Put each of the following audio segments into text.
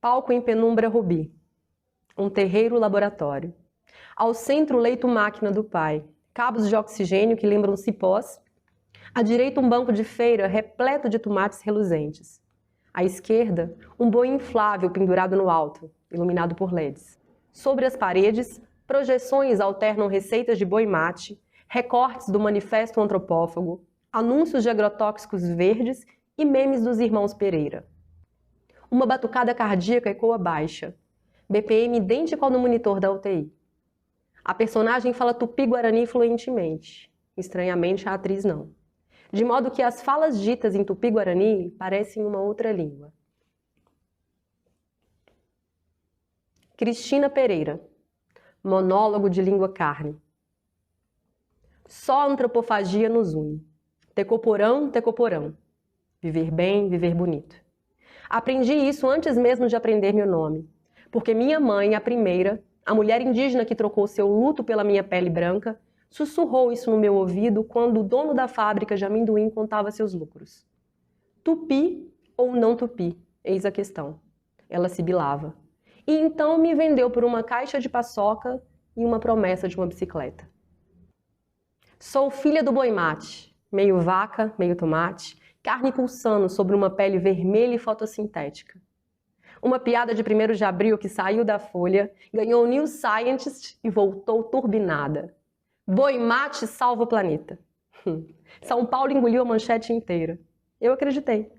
Palco em penumbra rubi. Um terreiro laboratório. Ao centro, o leito máquina do pai. Cabos de oxigênio que lembram cipós. À direita, um banco de feira repleto de tomates reluzentes. À esquerda, um boi inflável pendurado no alto, iluminado por LEDs. Sobre as paredes, projeções alternam receitas de boi mate, recortes do manifesto antropófago, anúncios de agrotóxicos verdes e memes dos irmãos Pereira. Uma batucada cardíaca ecoa baixa, BPM idêntico ao no monitor da UTI. A personagem fala tupi-guarani fluentemente, estranhamente a atriz não. De modo que as falas ditas em tupi-guarani parecem uma outra língua. Cristina Pereira. Monólogo de língua carne. Só a antropofagia nos une. Tecoporão, tecoporão. Viver bem, viver bonito. Aprendi isso antes mesmo de aprender meu nome, porque minha mãe, a primeira, a mulher indígena que trocou seu luto pela minha pele branca, sussurrou isso no meu ouvido quando o dono da fábrica de amendoim contava seus lucros. Tupi ou não tupi? Eis a questão. Ela sibilava. E então me vendeu por uma caixa de paçoca e uma promessa de uma bicicleta. Sou filha do boi mate, meio vaca, meio tomate, carne pulsando sobre uma pele vermelha e fotossintética. Uma piada de 1º de abril que saiu da Folha, ganhou o New Scientist e voltou turbinada. Boi mate salva o planeta. São Paulo engoliu a manchete inteira. Eu acreditei.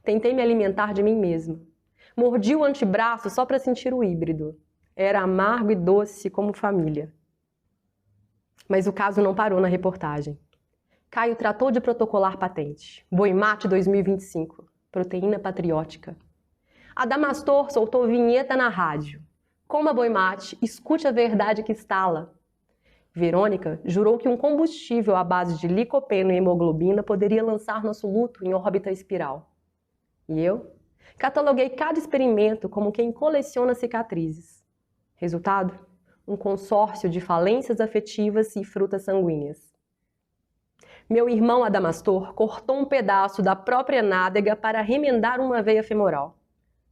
Tentei me alimentar de mim mesma. Mordi o antebraço só para sentir o híbrido. Era amargo e doce como família. Mas o caso não parou na reportagem. Caio tratou de protocolar patente. Boi mate 2025. Proteína patriótica. Adamastor soltou vinheta na rádio. Coma boi mate, escute a verdade que estala. Verônica jurou que um combustível à base de licopeno e hemoglobina poderia lançar nosso luto em órbita espiral. E eu? Cataloguei cada experimento como quem coleciona cicatrizes. Resultado? Um consórcio de falências afetivas e frutas sanguíneas. Meu irmão Adamastor cortou um pedaço da própria nádega para remendar uma veia femoral.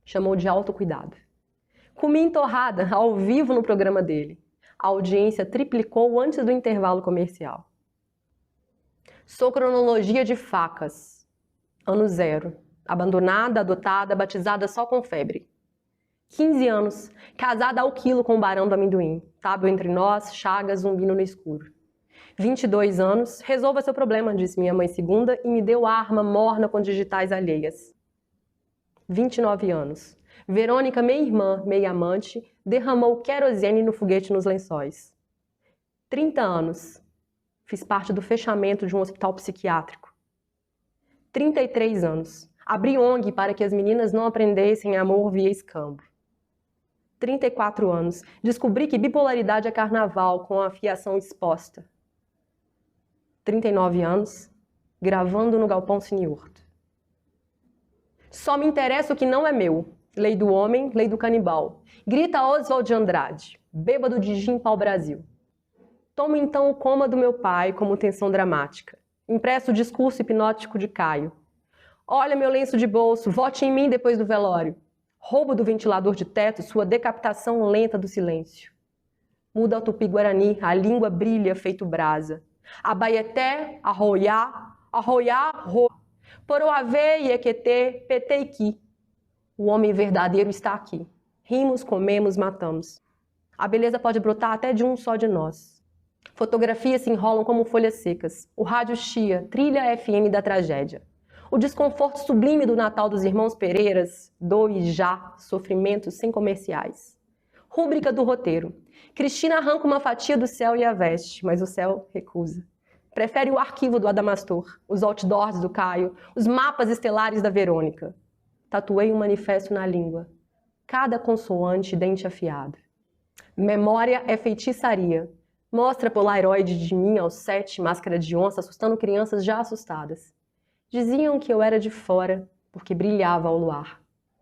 Chamou de autocuidado. Comi entorrada ao vivo no programa dele. A audiência triplicou antes do intervalo comercial. Sou cronologia de facas. Ano 0. Abandonada, adotada, batizada só com febre. 15 anos, casada ao quilo com o barão do amendoim. Tábua entre nós, chagas, zumbindo no escuro. 22 anos, resolva seu problema, disse minha mãe segunda e me deu a arma morna com digitais alheias. 29 anos. Verônica, meia irmã, meia amante, derramou querosene no foguete nos lençóis. 30 anos. Fiz parte do fechamento de um hospital psiquiátrico. 33 anos. Abri ONG para que as meninas não aprendessem amor via escambo. 34 anos. Descobri que bipolaridade é carnaval com a fiação exposta. 39 anos. Gravando no Galpão Cineurto. Só me interessa o que não é meu. Lei do homem, lei do canibal. Grita Oswald de Andrade, bêbado de gin pau-brasil. Tomo então o coma do meu pai como tensão dramática. Impresso o discurso hipnótico de Caio. Olha meu lenço de bolso, vote em mim depois do velório. Roubo do ventilador de teto, sua decapitação lenta do silêncio. Muda ao tupi-guarani, a língua brilha feito brasa. Abaeté, arroiá, arroiá, ro. Poroave, iequetê, peteiqui. O homem verdadeiro está aqui. Rimos, comemos, matamos. A beleza pode brotar até de um só de nós. Fotografias se enrolam como folhas secas. O rádio chia, trilha FM da tragédia. O desconforto sublime do Natal dos irmãos Pereiras, do e já, sofrimentos sem comerciais. Rúbrica do roteiro. Cristina arranca uma fatia do céu e a veste, mas o céu recusa. Prefere o arquivo do Adamastor, os outdoors do Caio, os mapas estelares da Verônica. Tatuei um manifesto na língua. Cada consoante dente afiado. Memória é feitiçaria. Mostra polaroid de mim aos 7, máscara de onça, assustando crianças já assustadas. Diziam que eu era de fora, porque brilhava ao luar.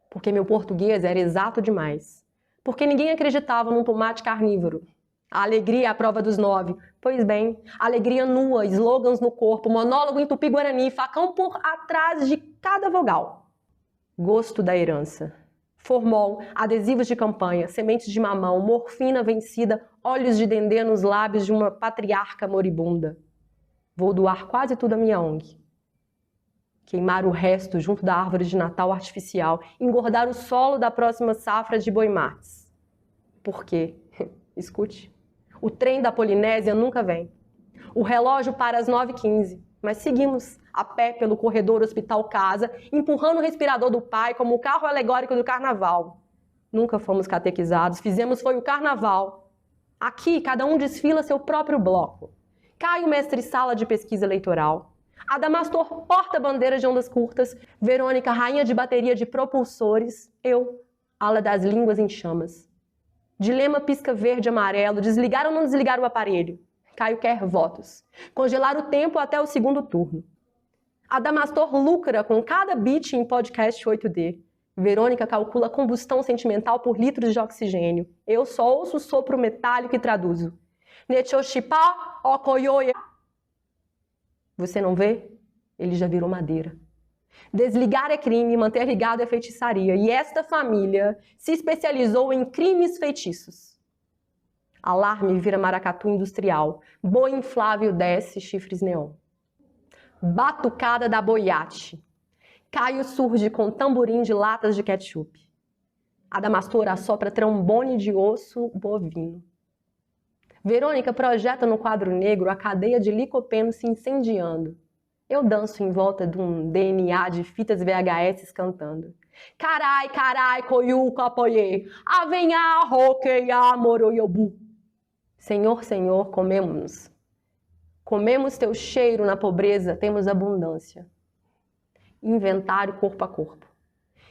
Porque meu português era exato demais. Porque ninguém acreditava num tomate carnívoro. A alegria é a prova dos 9. Pois bem, alegria nua, slogans no corpo, monólogo em tupi-guarani, facão por atrás de cada vogal. Gosto da herança. Formol, adesivos de campanha, sementes de mamão, morfina vencida, olhos de dendê nos lábios de uma patriarca moribunda. Vou doar quase tudo à minha ONG. Queimar o resto junto da árvore de Natal artificial, engordar o solo da próxima safra de boi-mates. Por quê? Escute. O trem da Polinésia nunca vem. O relógio para às 9h15, mas seguimos a pé pelo corredor hospital-casa, empurrando o respirador do pai como o carro alegórico do carnaval. Nunca fomos catequizados, fizemos foi o carnaval. Aqui, cada um desfila seu próprio bloco. Caio, mestre-sala de pesquisa eleitoral. Adamastor, porta-bandeira de ondas curtas. Verônica, rainha de bateria de propulsores. Eu, ala das línguas em chamas. Dilema pisca verde e amarelo. Desligar ou não desligar o aparelho? Caio quer votos. Congelar o tempo até o segundo turno. Adamastor lucra com cada bit em podcast 8D. Verônica calcula combustão sentimental por litros de oxigênio. Eu só ouço o sopro metálico e traduzo. Nechoshipá, okoyoye. Você não vê? Ele já virou madeira. Desligar é crime, manter ligado é feitiçaria. E esta família se especializou em crimes feitiços. Alarme vira maracatu industrial. Boi inflável desce, chifres neon. Batucada da boiate. Caio surge com tamborim de latas de ketchup. Adamastor assopra trombone de osso bovino. Verônica projeta no quadro negro a cadeia de licopeno se incendiando. Eu danço em volta de um DNA de fitas VHS cantando. Carai, carai, coiu, capoie, avenha, roqueia, moroiobu. Senhor, Senhor, comemos-nos. Comemos teu cheiro na pobreza, temos abundância. Inventário corpo a corpo.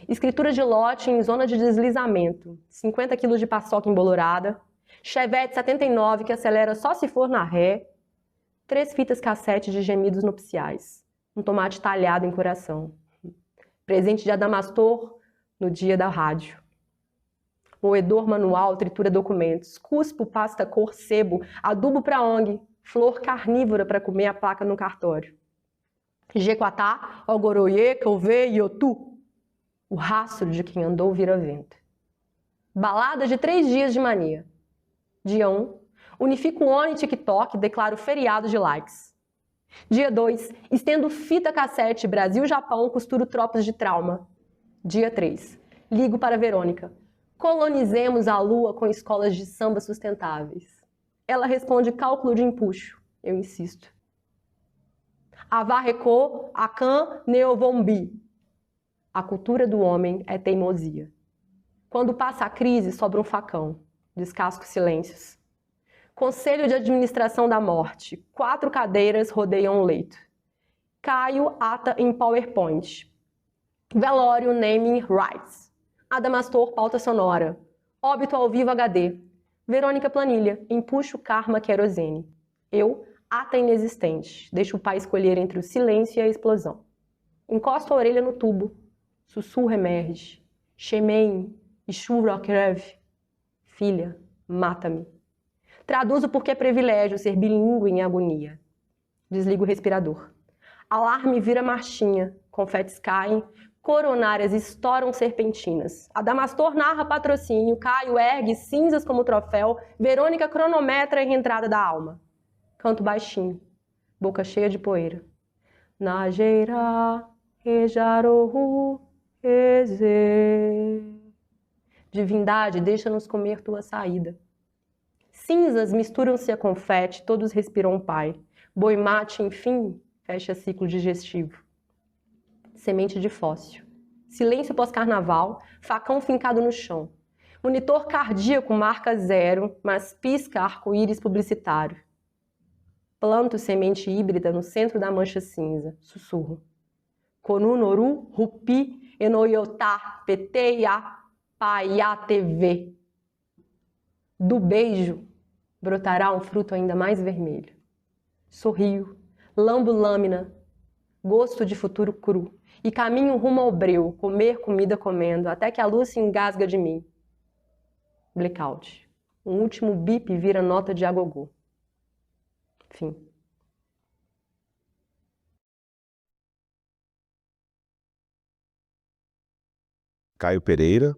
Escritura de lote em zona de deslizamento. 50 kg de paçoca embolorada. Chevette 79 que acelera só se for na ré. 3 fitas cassete de gemidos nupciais. Um tomate talhado em coração. Presente de Adamastor no dia da rádio. Moedor manual tritura documentos. Cuspo, pasta cor, sebo, adubo para ONG. Flor carnívora para comer a placa no cartório. Jequatá, Ogoroye, Kouve, Iotu. O rastro de quem andou vira vento. Balada de 3 dias de mania. Dia 1, unifico ONI e TikTok, declaro feriado de likes. Dia 2, estendo fita cassete Brasil-Japão, costuro tropas de trauma. Dia 3, ligo para Verônica. Colonizemos a lua com escolas de samba sustentáveis. Ela responde cálculo de empuxo. Eu insisto. Avarrecô, Akan, Neovombi. A cultura do homem é teimosia. Quando passa a crise, sobra um facão. Descasco silêncios. Conselho de administração da morte. 4 cadeiras rodeiam um leito. Caio ata em PowerPoint. Velório naming rights. Adamastor pauta sonora. Óbito ao vivo HD. Verônica planilha. Empuxo karma querosene. Eu, ata inexistente. Deixo o pai escolher entre o silêncio e a explosão. Encosto a orelha no tubo. Sussurro emerge. Shemein, Ishurokrev. Filha, mata-me. Traduzo porque é privilégio ser bilíngue em agonia. Desligo o respirador. Alarme vira marchinha. Confetes caem. Coronárias estouram serpentinas. Adamastor narra patrocínio. Caio ergue cinzas como troféu. Verônica cronometra a reentrada da alma. Canto baixinho. Boca cheia de poeira. Najeira, rejarohu, eze. Divindade, deixa-nos comer tua saída. Cinzas misturam-se a confete, todos respiram pai. Boi mate, enfim, fecha ciclo digestivo. Semente de fóssil. Silêncio pós-carnaval, facão fincado no chão. Monitor cardíaco marca 0, mas pisca arco-íris publicitário. Planto semente híbrida no centro da mancha cinza. Sussurro. Konu noru, rupi, enoiotá, peteia, paiá, TV. Do beijo brotará um fruto ainda mais vermelho. Sorrio, lambo lâmina, gosto de futuro cru, e caminho rumo ao breu, comer comida comendo, até que a luz se engasga de mim. Blackout. Um último bip vira nota de agogô. Fim. Caio Pereira,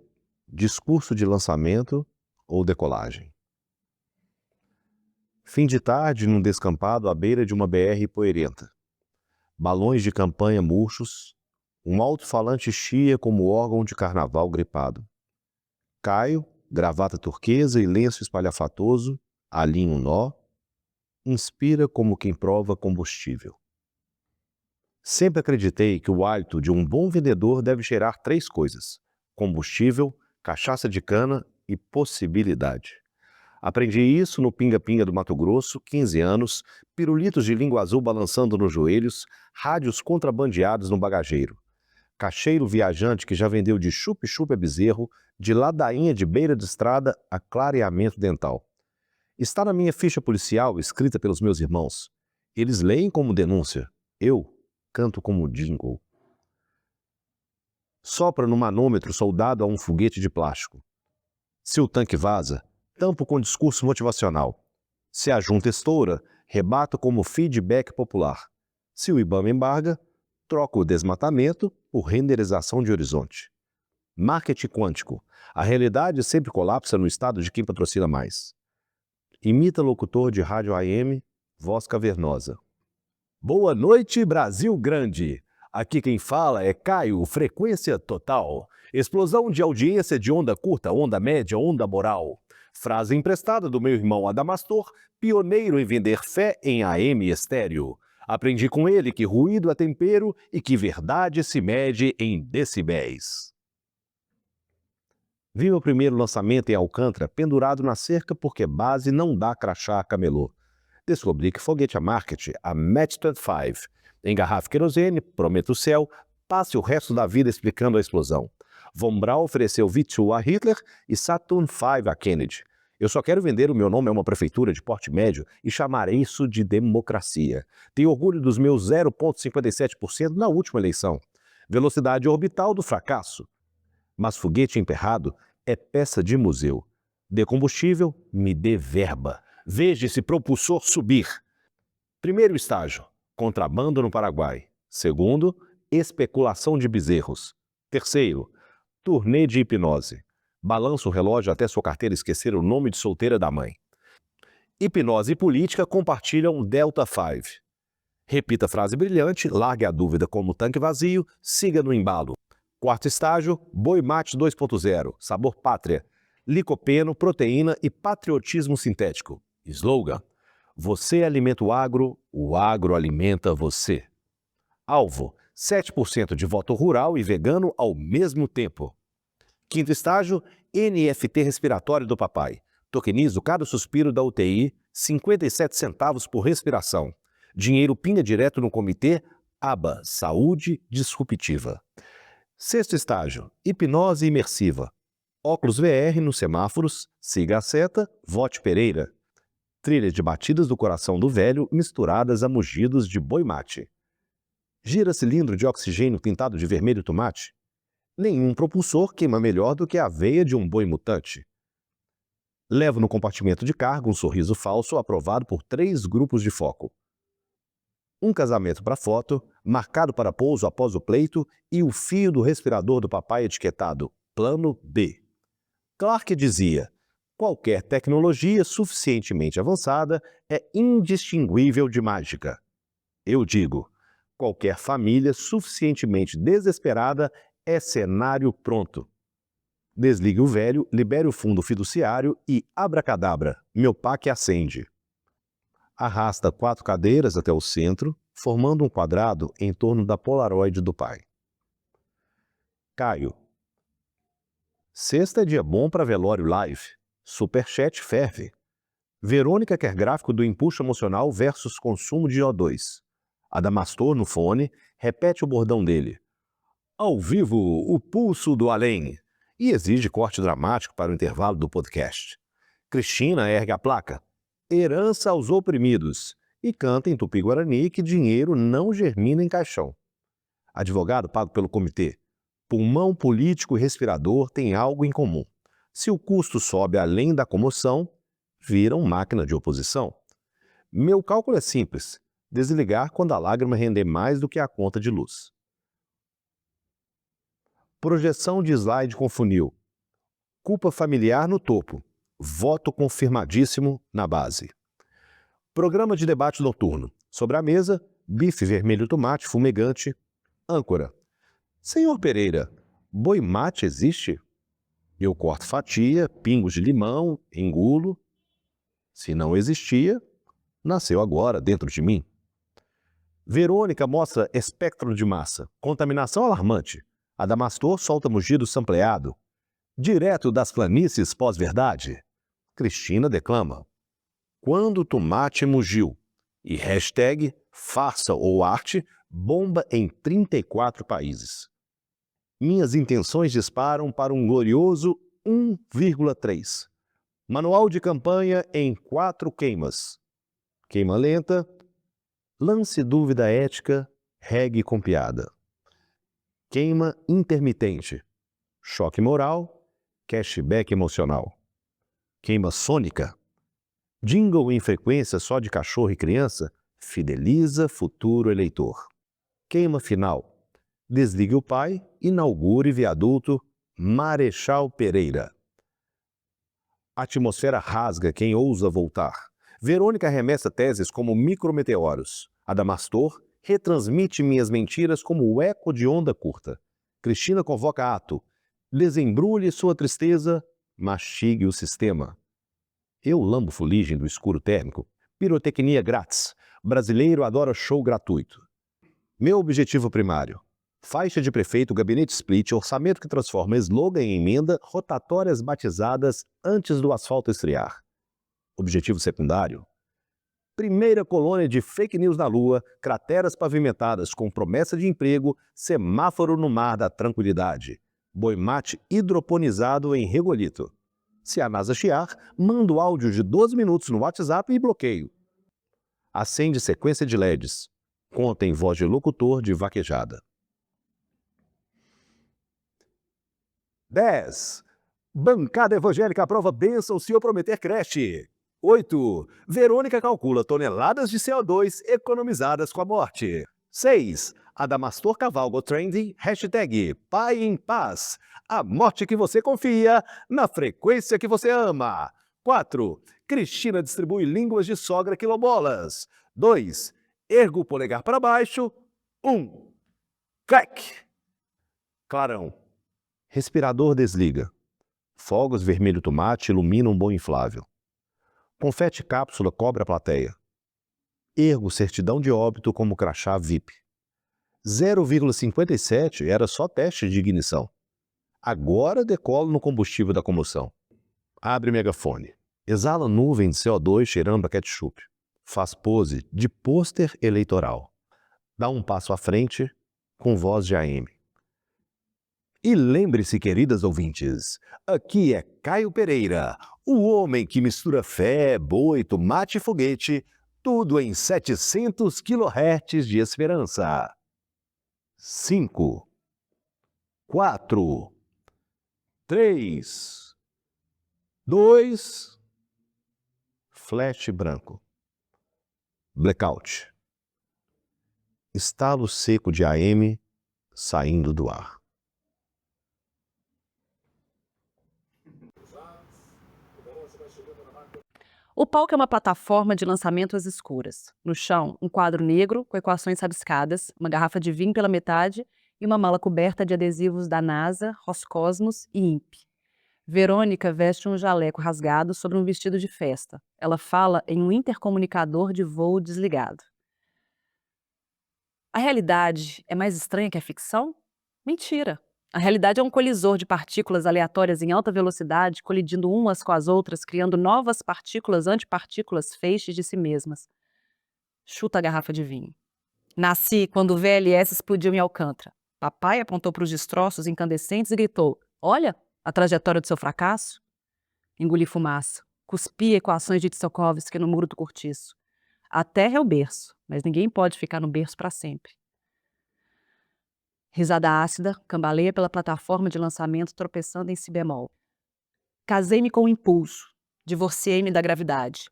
discurso de lançamento ou decolagem. Fim de tarde num descampado à beira de uma BR poeirenta. Balões de campanha murchos, um alto-falante chia como órgão de carnaval gripado. Caio, gravata turquesa e lenço espalhafatoso, alinha um nó, inspira como quem prova combustível. Sempre acreditei que o hálito de um bom vendedor deve cheirar 3 coisas: combustível, cachaça de cana e possibilidade. Aprendi isso no Pinga-Pinga do Mato Grosso, 15 anos, pirulitos de língua azul balançando nos joelhos, rádios contrabandeados no bagageiro. Cacheiro viajante que já vendeu de chup-chup a bezerro, de ladainha de beira de estrada a clareamento dental. Está na minha ficha policial, escrita pelos meus irmãos. Eles leem como denúncia. Eu canto como jingle. Sopra no manômetro soldado a um foguete de plástico. Se o tanque vaza, tampo com discurso motivacional. Se a junta estoura, rebato como feedback popular. Se o IBAMA embarga, troco o desmatamento por renderização de horizonte. Marketing quântico. A realidade sempre colapsa no estado de quem patrocina mais. Imita locutor de rádio AM, voz cavernosa. Boa noite, Brasil Grande! Aqui quem fala é Caio, frequência total. Explosão de audiência de onda curta, onda média, onda moral. Frase emprestada do meu irmão Adamastor, pioneiro em vender fé em AM estéreo. Aprendi com ele que ruído é tempero e que verdade se mede em decibéis. Vi meu primeiro lançamento em Alcântara pendurado na cerca porque base não dá crachá a camelô. Descobri que foguete a marketing, a Match 25, engarrafe querosene, prometa o céu, passe o resto da vida explicando a explosão. Von Braun ofereceu V2 a Hitler e Saturn V a Kennedy. Eu só quero vender o meu nome a uma prefeitura de porte médio e chamar isso de democracia. Tenho orgulho dos meus 0,57% na última eleição. Velocidade orbital do fracasso. Mas foguete emperrado é peça de museu. Dê combustível, me dê verba. Veja esse propulsor subir. Primeiro estágio, contrabando no Paraguai. Segundo, especulação de bezerros. Terceiro, turnê de hipnose. Balança o relógio até sua carteira esquecer o nome de solteira da mãe. Hipnose e política compartilham Delta 5. Repita a frase brilhante, largue a dúvida como tanque vazio, siga no embalo. Quarto estágio, boi mate 2.0, sabor pátria. Licopeno, proteína e patriotismo sintético. Slogan: você alimenta o agro alimenta você. Alvo: 7% de voto rural e vegano ao mesmo tempo. Quinto estágio, NFT respiratório do papai. Tokenizo cada suspiro da UTI, 57 centavos por respiração. Dinheiro pinga direto no comitê, aba Saúde Disruptiva. Sexto estágio, hipnose imersiva. Óculos VR nos semáforos, siga a seta, vote Pereira. Trilhas de batidas do coração do velho misturadas a mugidos de boi mate. Gira cilindro de oxigênio pintado de vermelho tomate. Nenhum propulsor queima melhor do que a veia de um boi mutante. Levo no compartimento de carga um sorriso falso aprovado por 3 grupos de foco. Um casamento para foto, marcado para pouso após o pleito e o fio do respirador do papai etiquetado Plano B. Clark dizia: qualquer tecnologia suficientemente avançada é indistinguível de mágica. Eu digo: qualquer família suficientemente desesperada é cenário pronto. Desligue o velho, libere o fundo fiduciário e, abracadabra, meu PAC acende. Arrasta 4 cadeiras até o centro, formando um quadrado em torno da Polaroid do pai. Caio. Sexta é dia bom para velório live. Superchat ferve. Verônica quer gráfico do impulso emocional versus consumo de O2. Adamastor, no fone, repete o bordão dele. Ao vivo, o pulso do além. E exige corte dramático para o intervalo do podcast. Cristina ergue a placa. Herança aos oprimidos. E canta em tupi-guarani que dinheiro não germina em caixão. Advogado pago pelo comitê. Pulmão político e respirador têm algo em comum. Se o custo sobe além da comoção, viram máquina de oposição. Meu cálculo é simples. Desligar quando a lágrima render mais do que a conta de luz. Projeção de slide com funil. Culpa familiar no topo. Voto confirmadíssimo na base. Programa de debate noturno. Sobre a mesa, bife vermelho tomate fumegante. Âncora. Senhor Pereira, boi mate existe? Eu corto fatia, pingos de limão, engulo. Se não existia, nasceu agora dentro de mim. Verônica mostra espectro de massa. Contaminação alarmante. Adamastor solta mugido sampleado. Direto das planícies pós-verdade. Cristina declama. Quando o tomate mugiu. E hashtag farsa ou arte bomba em 34 países. Minhas intenções disparam para um glorioso 1,3. Manual de campanha em 4 queimas. Queima lenta, lance dúvida ética, regue com piada. Queima intermitente, choque moral, cashback emocional. Queima sônica, jingle em frequência só de cachorro e criança, fideliza futuro eleitor. Queima final, desligue o pai, inaugure viaduto Marechal Pereira. Atmosfera rasga quem ousa voltar. Verônica arremessa teses como micrometeoros. Adamastor retransmite minhas mentiras como o eco de onda curta. Cristina convoca ato. Desembrulhe sua tristeza, mastigue o sistema. Eu lambo fuligem do escuro térmico. Pirotecnia grátis. Brasileiro adora show gratuito. Meu objetivo primário. Faixa de prefeito, gabinete split, orçamento que transforma slogan em emenda, rotatórias batizadas antes do asfalto esfriar. Objetivo secundário. Primeira colônia de fake news na Lua, crateras pavimentadas com promessa de emprego, semáforo no mar da tranquilidade. Boi mate hidroponizado em regolito. Se a NASA chiar, mando áudio de 12 minutos no WhatsApp e bloqueio. Acende sequência de LEDs. Conta em voz de locutor de vaquejada. 10. Bancada evangélica aprova bênção se eu prometer creche. 8. Verônica calcula toneladas de CO2 economizadas com a morte. 6. Adamastor cavalga o trending, hashtag Pai em Paz. A morte que você confia, na frequência que você ama. 4. Cristina distribui línguas de sogra quilombolas. 2. Ergo o polegar para baixo. 1. Crack. Clarão. Respirador desliga. Fogos vermelho tomate iluminam um bom inflável. Confete cápsula cobre a plateia. Ergo certidão de óbito como crachá VIP. 0,57 era só teste de ignição. Agora decolo no combustível da combustão. Abre megafone. Exala nuvem de CO2 cheirando a ketchup. Faz pose de pôster eleitoral. Dá um passo à frente com voz de AM. E lembre-se, queridas ouvintes, aqui é Caio Pereira, o homem que mistura fé, boi, tomate e foguete, tudo em 700 kHz de esperança. 5, 4, 3, 2, flash branco. Blackout. Estalo seco de AM saindo do ar. O palco é uma plataforma de lançamento às escuras. No chão, um quadro negro com equações rabiscadas, uma garrafa de vinho pela metade e uma mala coberta de adesivos da NASA, Roscosmos e INPE. Verônica veste um jaleco rasgado sobre um vestido de festa. Ela fala em um intercomunicador de voo desligado. A realidade é mais estranha que a ficção? Mentira! A realidade é um colisor de partículas aleatórias em alta velocidade, colidindo umas com as outras, criando novas partículas antipartículas feixes de si mesmas. Chuta a garrafa de vinho. Nasci quando o VLS explodiu em Alcântara. Papai apontou para os destroços incandescentes e gritou: "Olha a trajetória do seu fracasso." Engoli fumaça. Cuspi equações de Tsiolkovsky no muro do cortiço. A terra é o berço, mas ninguém pode ficar no berço para sempre. Risada ácida, cambaleia pela plataforma de lançamento tropeçando em si bemol. Casei-me com o impulso. Divorciei-me da gravidade.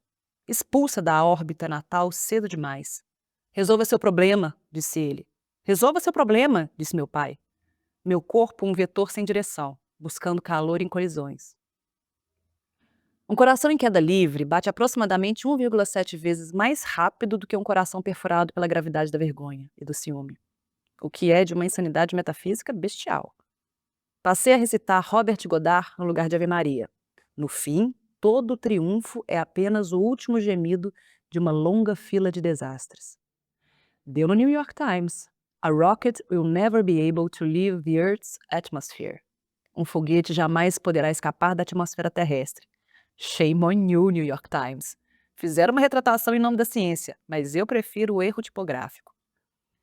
Expulsa da órbita natal cedo demais. Resolva seu problema, disse ele. Resolva seu problema, disse meu pai. Meu corpo um vetor sem direção, buscando calor em colisões. Um coração em queda livre bate aproximadamente 1,7 vezes mais rápido do que um coração perfurado pela gravidade da vergonha e do ciúme, o que é de uma insanidade metafísica bestial. Passei a recitar Robert Goddard no lugar de Ave Maria. No fim, todo triunfo é apenas o último gemido de uma longa fila de desastres. Deu no New York Times. A rocket will never be able to leave the Earth's atmosphere. Um foguete jamais poderá escapar da atmosfera terrestre. Shame on you, New York Times. Fizeram uma retratação em nome da ciência, mas eu prefiro o erro tipográfico.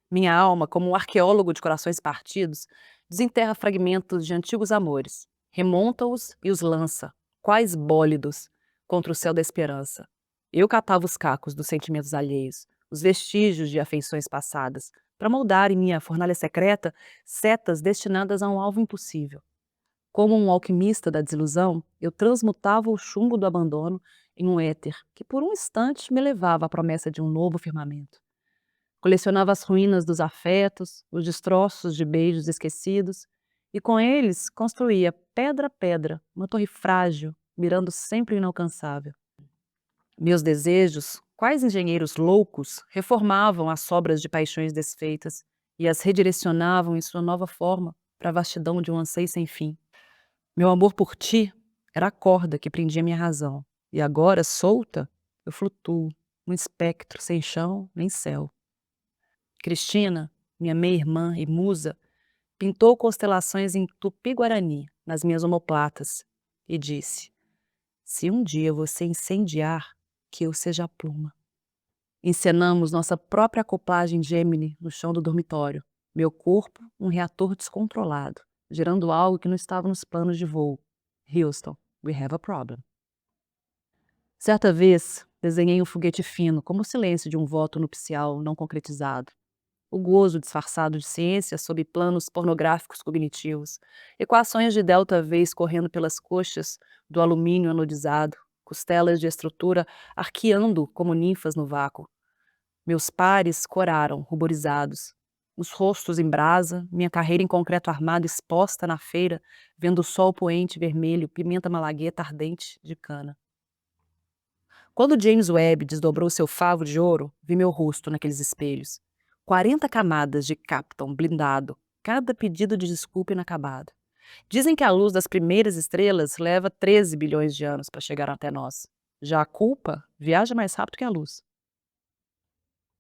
Minha alma, como um arqueólogo de corações partidos, desenterra fragmentos de antigos amores, remonta-os e os lança, quais bólidos, contra o céu da esperança. Eu catava os cacos dos sentimentos alheios, os vestígios de afeições passadas, para moldar em minha fornalha secreta setas destinadas a um alvo impossível. Como um alquimista da desilusão, eu transmutava o chumbo do abandono em um éter que por um instante me levava à promessa de um novo firmamento. Colecionava as ruínas dos afetos, os destroços de beijos esquecidos, e com eles construía pedra a pedra uma torre frágil, mirando sempre o inalcançável. Meus desejos, quais engenheiros loucos, reformavam as sobras de paixões desfeitas e as redirecionavam em sua nova forma para a vastidão de um anseio sem fim. Meu amor por ti era a corda que prendia minha razão, e agora, solta, eu flutuo, um espectro sem chão nem céu. Cristina, minha meia-irmã e musa, pintou constelações em tupi-guarani nas minhas omoplatas e disse: se um dia você incendiar, que eu seja a pluma. Encenamos nossa própria acoplagem Gemini no chão do dormitório, meu corpo um reator descontrolado, gerando algo que não estava nos planos de voo. Houston, we have a problem. Certa vez, desenhei um foguete fino, como o silêncio de um voto nupcial não concretizado. O gozo disfarçado de ciência sob planos pornográficos cognitivos, equações de delta-v escorrendo pelas coxas do alumínio anodizado, costelas de estrutura arqueando como ninfas no vácuo. Meus pares coraram, ruborizados. Os rostos em brasa, minha carreira em concreto armado exposta na feira, vendo o sol poente vermelho, pimenta malagueta ardente de cana. Quando James Webb desdobrou seu favo de ouro, vi meu rosto naqueles espelhos. 40 camadas de Kapton blindado, cada pedido de desculpa inacabado. Dizem que a luz das primeiras estrelas leva 13 bilhões de anos para chegar até nós. Já a culpa viaja mais rápido que a luz.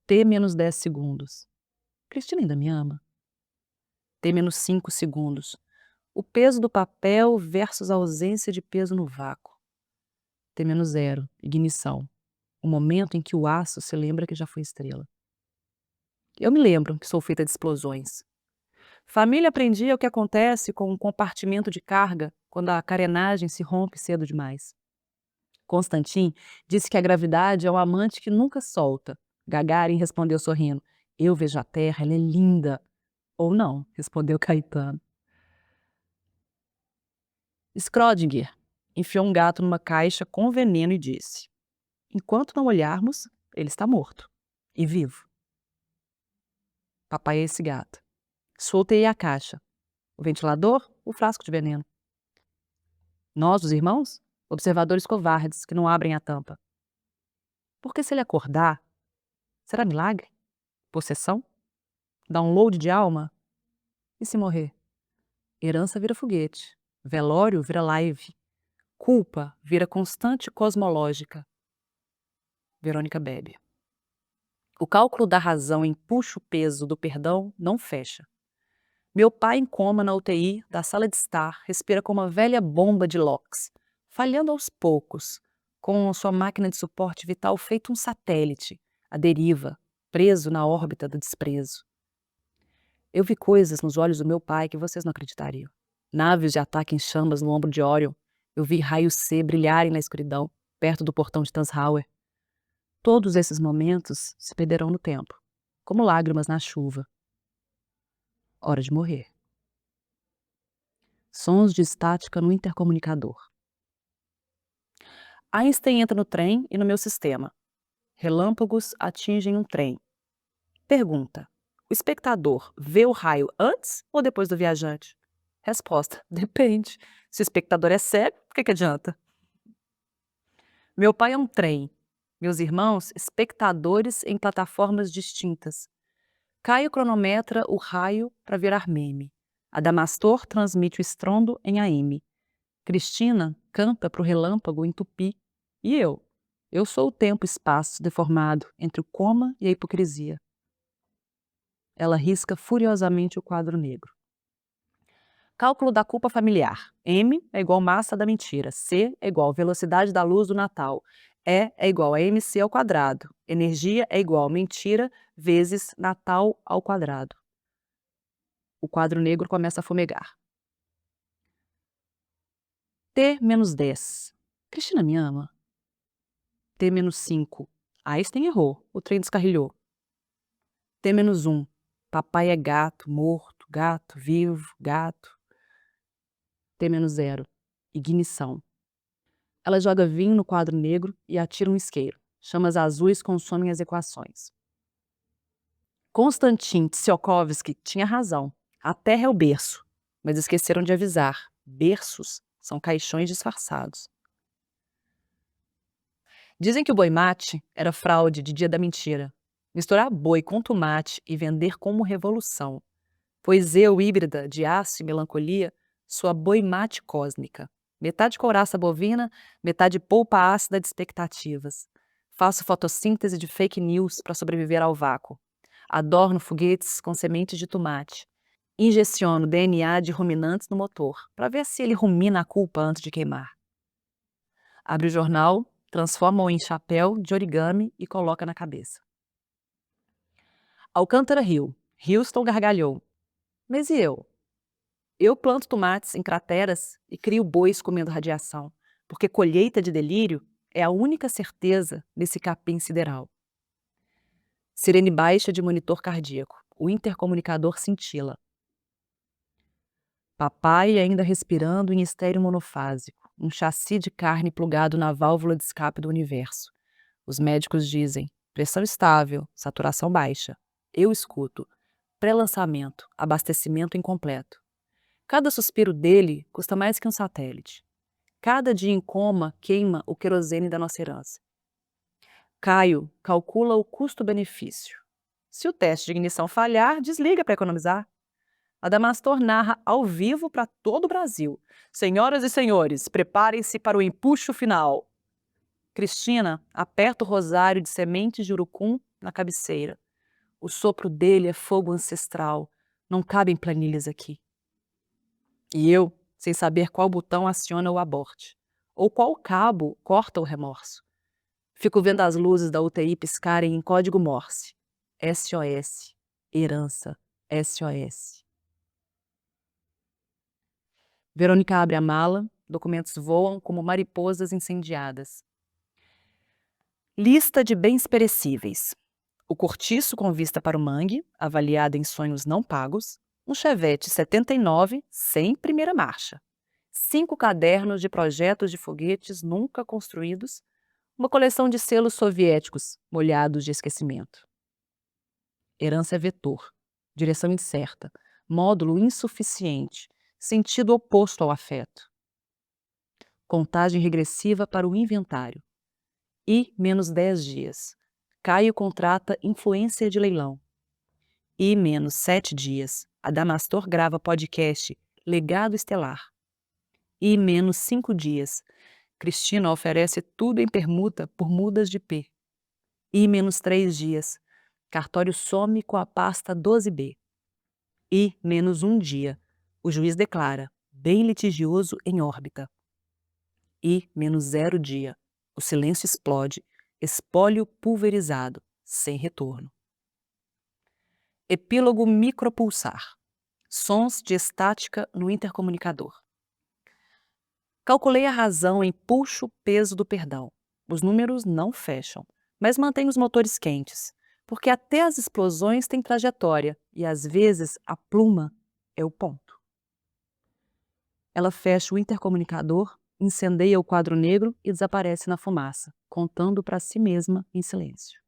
T-10 segundos. Cristina ainda me ama? T-5 segundos. O peso do papel versus a ausência de peso no vácuo. T-0. Ignição. O momento em que o aço se lembra que já foi estrela. Eu me lembro que sou feita de explosões. Família aprendia o que acontece com um compartimento de carga quando a carenagem se rompe cedo demais. Constantin disse que a gravidade é um amante que nunca solta. Gagarin respondeu sorrindo: eu vejo a Terra, ela é linda. Ou não, respondeu Caetano. Schrödinger enfiou um gato numa caixa com veneno e disse: enquanto não olharmos, ele está morto e vivo. Papai é esse gato. Soltei a caixa. O ventilador, o frasco de veneno. Nós, os irmãos, observadores covardes que não abrem a tampa. Porque se ele acordar, será milagre? Possessão? Download de alma? E se morrer? Herança vira foguete. Velório vira live. Culpa vira constante cosmológica. Verônica Bebe. O cálculo da razão empuxa o peso do perdão não fecha. Meu pai em coma na UTI da sala de estar respira como uma velha bomba de LOX, falhando aos poucos, com sua máquina de suporte vital feito um satélite, à deriva, preso na órbita do desprezo. Eu vi coisas nos olhos do meu pai que vocês não acreditariam. Naves de ataque em chamas no ombro de Orion. Eu vi raios C brilharem na escuridão, perto do portão de Tanshauer. Todos esses momentos se perderão no tempo, como lágrimas na chuva. Hora de morrer. Sons de estática no intercomunicador. Einstein entra no trem e no meu sistema. Relâmpagos atingem um trem. Pergunta: o espectador vê o raio antes ou depois do viajante? Resposta: depende. Se o espectador é cego, o que adianta? Meu pai é um trem. Meus irmãos, espectadores em plataformas distintas. Caio cronometra o raio para virar meme. Adamastor transmite o estrondo em AM. Cristina canta para o relâmpago em tupi. E eu? Eu sou o tempo e espaço deformado entre o coma e a hipocrisia. Ela risca furiosamente o quadro negro. Cálculo da culpa familiar. M é igual massa da mentira. C é igual velocidade da luz do Natal. E é igual a MC ao quadrado. Energia é igual mentira vezes Natal ao quadrado. O quadro negro começa a fumegar. T menos 10. Cristina me ama. T menos 5. Einstein errou. O trem descarrilhou. T menos 1. Papai é gato, morto, gato, vivo, gato. T menos 0. Ignição. Ela joga vinho no quadro negro e atira um isqueiro. Chamas azuis consomem as equações. Konstantin Tsiolkovsky tinha razão. A Terra é o berço, mas esqueceram de avisar. Berços são caixões disfarçados. Dizem que o boi mate era fraude de dia da mentira. Misturar boi com tomate e vender como revolução. Pois eu, híbrida de aço e melancolia, sou a boi mate cósmica. Metade couraça bovina, metade polpa ácida de expectativas. Faço fotossíntese de fake news para sobreviver ao vácuo. Adorno foguetes com sementes de tomate. Injeciono DNA de ruminantes no motor, para ver se ele rumina a culpa antes de queimar. Abre o jornal, transforma-o em chapéu de origami e coloca na cabeça. Alcântara riu. Houston gargalhou. Mas e eu? Eu planto tomates em crateras e crio bois comendo radiação, porque colheita de delírio é a única certeza desse capim sideral. Sirene baixa de monitor cardíaco. O intercomunicador cintila. Papai ainda respirando em estéreo monofásico, um chassi de carne plugado na válvula de escape do universo. Os médicos dizem, pressão estável, saturação baixa. Eu escuto, pré-lançamento, abastecimento incompleto. Cada suspiro dele custa mais que um satélite. Cada dia em coma queima o querosene da nossa herança. Caio calcula o custo-benefício. Se o teste de ignição falhar, desliga para economizar. Adamastor narra ao vivo para todo o Brasil. Senhoras e senhores, preparem-se para o empuxo final. Cristina aperta o rosário de sementes de urucum na cabeceira. O sopro dele é fogo ancestral. Não cabem planilhas aqui. E eu, sem saber qual botão aciona o aborte, ou qual cabo corta o remorso. Fico vendo as luzes da UTI piscarem em código Morse. SOS. Herança. SOS. Verônica abre a mala, documentos voam como mariposas incendiadas. Lista de bens perecíveis. O cortiço com vista para o mangue, avaliado em sonhos não pagos. Um Chevette 79, sem primeira marcha. 5 cadernos de projetos de foguetes nunca construídos. Uma coleção de selos soviéticos, molhados de esquecimento. Herança é vetor. Direção incerta. Módulo insuficiente. Sentido oposto ao afeto. Contagem regressiva para o inventário. I menos 10 dias. Caio contrata influência de leilão. I menos 7 dias. Adamastor grava podcast Legado Estelar. I menos 5 dias. Cristina oferece tudo em permuta por mudas de P. I menos 3 dias. Cartório some com a pasta 12B. I menos 1 dia. O juiz declara, bem litigioso em órbita. I menos 0 dia. O silêncio explode, espólio pulverizado, sem retorno. Epílogo micropulsar. Sons de estática no intercomunicador. Calculei a razão em puxo-peso do perdão. Os números não fecham, mas mantêm os motores quentes, porque até as explosões têm trajetória e às vezes a pluma é o ponto. Ela fecha o intercomunicador, incendeia o quadro negro e desaparece na fumaça, contando para si mesma em silêncio.